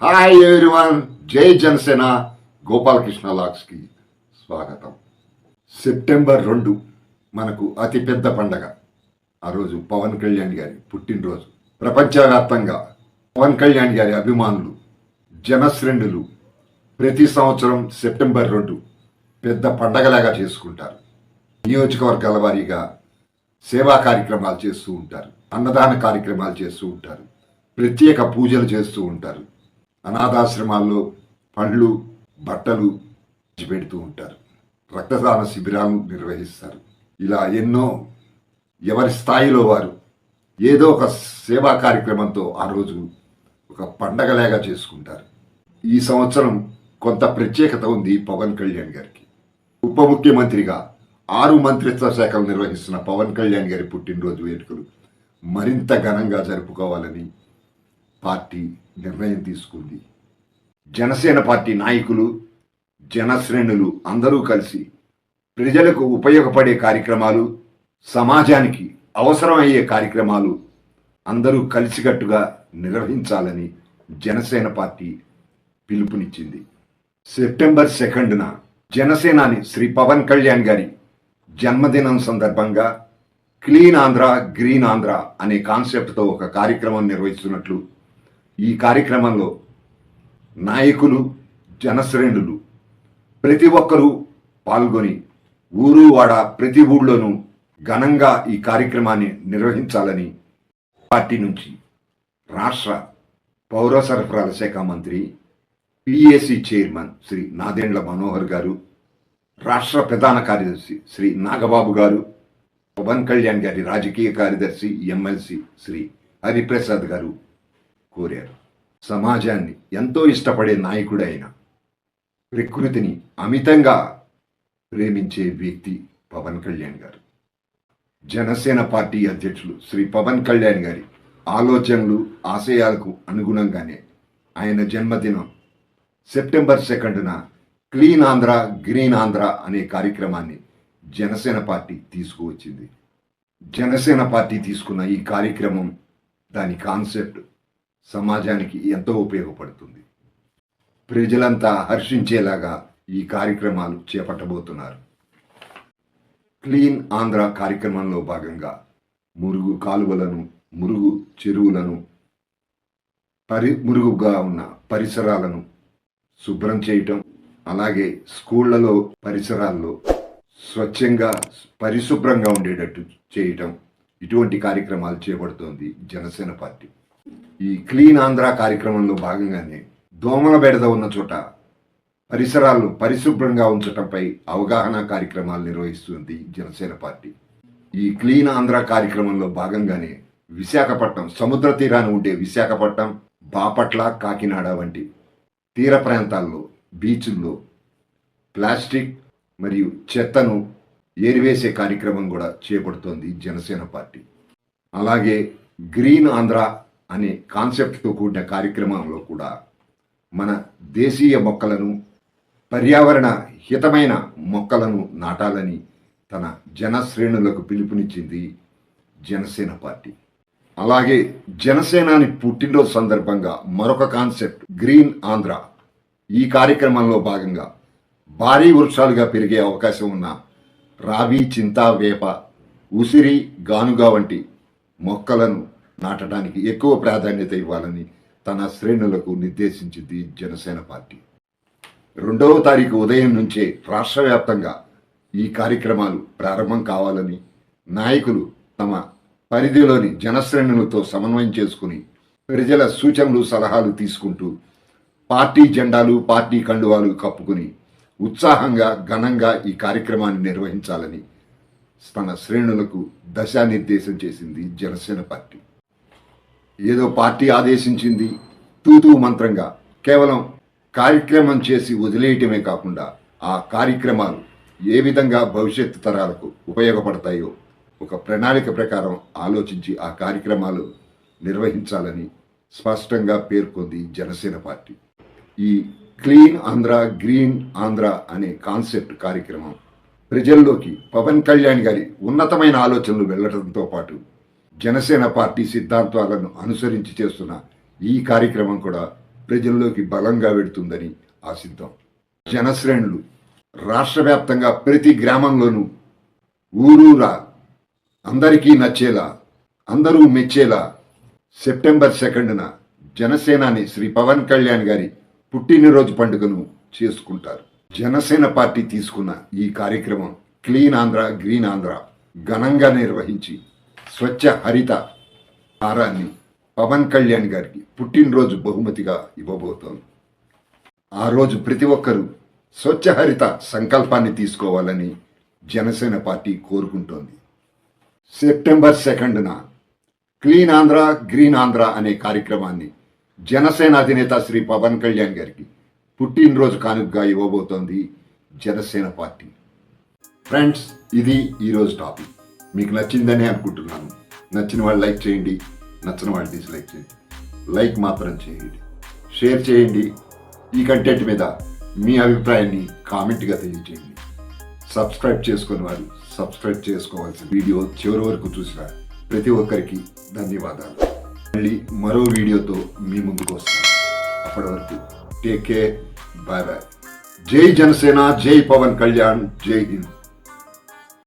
Hi everyone, జై జనసేన. గోపాలకృష్ణ లాగ్స్కి స్వాగతం. September 2 మనకు అతిపెద్ద పండగ. ఆ రోజు పవన్ కళ్యాణ్ గారి పుట్టినరోజు. ప్రపంచవ్యాప్తంగా పవన్ కళ్యాణ్ గారి అభిమానులు, జనశ్రేణులు ప్రతి సంవత్సరం సెప్టెంబర్ 2 పెద్ద పండగలాగా చేసుకుంటారు. నియోజకవర్గాల వారీగా సేవా కార్యక్రమాలు చేస్తూ ఉంటారు, అన్నదాన కార్యక్రమాలు చేస్తూ ఉంటారు, ప్రత్యేక పూజలు చేస్తూ ఉంటారు, అనాథాశ్రమాల్లో పండ్లు బట్టలు పెడుతూ ఉంటారు, రక్తదాన శిబిరాలు నిర్వహిస్తారు. ఇలా ఎన్నో ఎవరి స్థాయిలో వారు ఏదో ఒక సేవా కార్యక్రమంతో ఆ రోజు ఒక పండగలాగా చేసుకుంటారు. ఈ సంవత్సరం కొంత ప్రత్యేకత ఉంది పవన్ కళ్యాణ్ గారికి. ఉప ముఖ్యమంత్రిగా 6 మంత్రిత్వ శాఖలు నిర్వహిస్తున్న పవన్ కళ్యాణ్ గారి పుట్టినరోజు వేడుకలు మరింత ఘనంగా జరుపుకోవాలని పార్టీ నిర్ణయం తీసుకుంది. జనసేన పార్టీ నాయకులు, జనశ్రేణులు అందరూ కలిసి ప్రజలకు ఉపయోగపడే కార్యక్రమాలు, సమాజానికి అవసరమయ్యే కార్యక్రమాలు అందరూ కలిసికట్టుగా నిర్వహించాలని జనసేన పార్టీ పిలుపునిచ్చింది. సెప్టెంబర్ 2న జనసేనాని శ్రీ పవన్ కళ్యాణ్ గారి జన్మదినం సందర్భంగా క్లీన్ ఆంధ్ర, గ్రీన్ ఆంధ్ర అనే కాన్సెప్ట్తో ఒక కార్యక్రమం నిర్వహిస్తున్నట్లు, ఈ కార్యక్రమంలో నాయకులు, జనశ్రేణులు ప్రతి ఒక్కరూ పాల్గొని ఊరు వాడ ప్రతి ఊళ్ళోనూ ఘనంగా ఈ కార్యక్రమాన్ని నిర్వహించాలని పార్టీ నుంచి రాష్ట్ర పౌర సరఫరాల శాఖ మంత్రి, పిఎసి చైర్మన్ శ్రీ నాదెండ్ల మనోహర్ గారు, రాష్ట్ర ప్రధాన కార్యదర్శి శ్రీ నాగబాబు గారు, పవన్ కళ్యాణ్ గారి రాజకీయ కార్యదర్శి ఎమ్మెల్సీ శ్రీ హరిప్రసాద్ గారు కోరారు. సమాజాన్ని ఎంతో ఇష్టపడే నాయకుడైన, ప్రకృతిని అమితంగా ప్రేమించే వ్యక్తి పవన్ కళ్యాణ్ గారు. జనసేన పార్టీ అధ్యక్షులు శ్రీ పవన్ కళ్యాణ్ గారి ఆలోచనలు, ఆశయాలకు అనుగుణంగానే ఆయన జన్మదినం సెప్టెంబర్ 2న క్లీన్ ఆంధ్ర, గ్రీన్ ఆంధ్ర అనే కార్యక్రమాన్ని జనసేన పార్టీ తీసుకువచ్చింది. జనసేన పార్టీ తీసుకున్న ఈ కార్యక్రమం, దాని కాన్సెప్ట్ సమాజానికి ఎంతో ఉపయోగపడుతుంది. ప్రజలంతా హర్షించేలాగా ఈ కార్యక్రమాలు చేపట్టబోతున్నారు. క్లీన్ ఆంధ్ర కార్యక్రమంలో భాగంగా మురుగు కాలువలను, మురుగు చెరువులను, మురుగుగా ఉన్న పరిసరాలను శుభ్రం చేయటం, అలాగే స్కూళ్లలో పరిసరాల్లో స్వచ్ఛంగా పరిశుభ్రంగా ఉండేటట్టు చేయటం, ఇటువంటి కార్యక్రమాలు చేపడుతోంది జనసేన పార్టీ. ఈ క్లీన్ ఆంధ్ర కార్యక్రమంలో భాగంగానే దోమల బెడద ఉన్న చోట పరిసరాలను పరిశుభ్రంగా ఉంచటంపై అవగాహన కార్యక్రమాలు నిర్వహిస్తుంది జనసేన పార్టీ. ఈ క్లీన్ ఆంధ్ర కార్యక్రమంలో భాగంగానే విశాఖపట్నం సముద్ర తీరాన ఉండే విశాఖపట్నం, బాపట్ల, కాకినాడ వంటి తీర ప్రాంతాల్లో, బీచ్ల్లో ప్లాస్టిక్ మరియు చెత్తను ఏరివేసే కార్యక్రమం కూడా చేపడుతోంది జనసేన పార్టీ. అలాగే గ్రీన్ ఆంధ్ర అనే కాన్సెప్ట్తో కూడిన కార్యక్రమంలో కూడా మన దేశీయ మొక్కలను, పర్యావరణ హితమైన మొక్కలను నాటాలని తన జనశ్రేణులకు పిలుపునిచ్చింది జనసేన పార్టీ. అలాగే జనసేనాని పుట్టినరోజు సందర్భంగా మరొక కాన్సెప్ట్ గ్రీన్ ఆంధ్ర. ఈ కార్యక్రమంలో భాగంగా భారీ వృక్షాలుగా పెరిగే అవకాశం ఉన్న రావి, చింత, వేప, ఉసిరి, గానుగా వంటి మొక్కలను నాటడానికి ఎక్కువ ప్రాధాన్యత ఇవ్వాలని తన శ్రేణులకు నిర్దేశించింది జనసేన పార్టీ. 2వ తారీఖు ఉదయం నుంచే రాష్ట్ర వ్యాప్తంగా ఈ కార్యక్రమాలు ప్రారంభం కావాలని నాయకులు తమ పరిధిలోని జనశ్రేణులతో సమన్వయం చేసుకుని ప్రజల సూచనలు, సలహాలు తీసుకుంటూ పార్టీ జెండాలు, పార్టీ కండువాలు కప్పుకుని ఉత్సాహంగా, ఘనంగా ఈ కార్యక్రమాన్ని నిర్వహించాలని తన శ్రేణులకు దిశానిర్దేశం చేసింది జనసేన పార్టీ. ఏదో పార్టీ ఆదేశించింది తూతూ మంత్రంగా కేవలం కార్యక్రమం చేసి వదిలేయటమే కాకుండా ఆ కార్యక్రమాలు ఏ విధంగా భవిష్యత్తు తరాలకు ఉపయోగపడతాయో ఒక ప్రణాళిక ప్రకారం ఆలోచించి ఆ కార్యక్రమాలు నిర్వహించాలని స్పష్టంగా పేర్కొంది జనసేన పార్టీ. ఈ క్లీన్ ఆంధ్ర, గ్రీన్ ఆంధ్ర అనే కాన్సెప్ట్ కార్యక్రమం ప్రజల్లోకి పవన్ కళ్యాణ్ గారి ఉన్నతమైన ఆలోచనలు వెళ్లడంతో పాటు జనసేన పార్టీ సిద్ధాంతాలను అనుసరించి చేస్తున్న ఈ కార్యక్రమం కూడా ప్రజల్లోకి బలంగా వెడుతుందని ఆశిద్దాం. జనశ్రేణులు రాష్ట్ర వ్యాప్తంగా ప్రతి గ్రామంలోనూ ఊరూరా అందరికీ నచ్చేలా, అందరూ మెచ్చేలా సెప్టెంబర్ 2న జనసేనాని శ్రీ పవన్ కళ్యాణ్ గారి పుట్టినరోజు పండుగను చేసుకుంటారు. జనసేన పార్టీ తీసుకున్న ఈ కార్యక్రమం క్లీన్ ఆంధ్ర గ్రీన్ ఆంధ్ర ఘనంగా నిర్వహించి స్వచ్ఛ హరిత హారాన్ని పవన్ కళ్యాణ్ గారికి పుట్టినరోజు బహుమతిగా ఇవ్వబోతోంది. ఆ రోజు ప్రతి ఒక్కరూ స్వచ్ఛ హరిత సంకల్పాన్ని తీసుకోవాలని జనసేన పార్టీ కోరుకుంటోంది. సెప్టెంబర్ 2న క్లీన్ ఆంధ్ర గ్రీన్ ఆంధ్ర అనే కార్యక్రమాన్ని జనసేన అధినేత శ్రీ పవన్ కళ్యాణ్ గారికి పుట్టినరోజు కానుకగా ఇవ్వబోతోంది జనసేన పార్టీ. ఫ్రెండ్స్, ఇది ఈరోజు టాపిక్. మీకు నచ్చిందని అనుకుంటున్నాను. నచ్చిన వాళ్ళు లైక్ చేయండి, నచ్చిన వాళ్ళు డిస్లైక్ చేయండి. లైక్ మాత్రం చేయండి, షేర్ చేయండి. ఈ కంటెంట్ మీద మీ అభిప్రాయాన్ని కామెంట్గా తెలియజేయండి. సబ్స్క్రైబ్ చేసుకుని వారు సబ్స్క్రైబ్ చేసుకోవాల్సిన వీడియో చివరి వరకు చూసిన ప్రతి ఒక్కరికి ధన్యవాదాలు. మళ్ళీ మరో వీడియోతో మీ ముందుకు వస్తాను. అప్పటి వరకు టేక్ కేర్, బాయ్ బాయ్. జై జనసేన, జై పవన్ కళ్యాణ్, జై హింద్.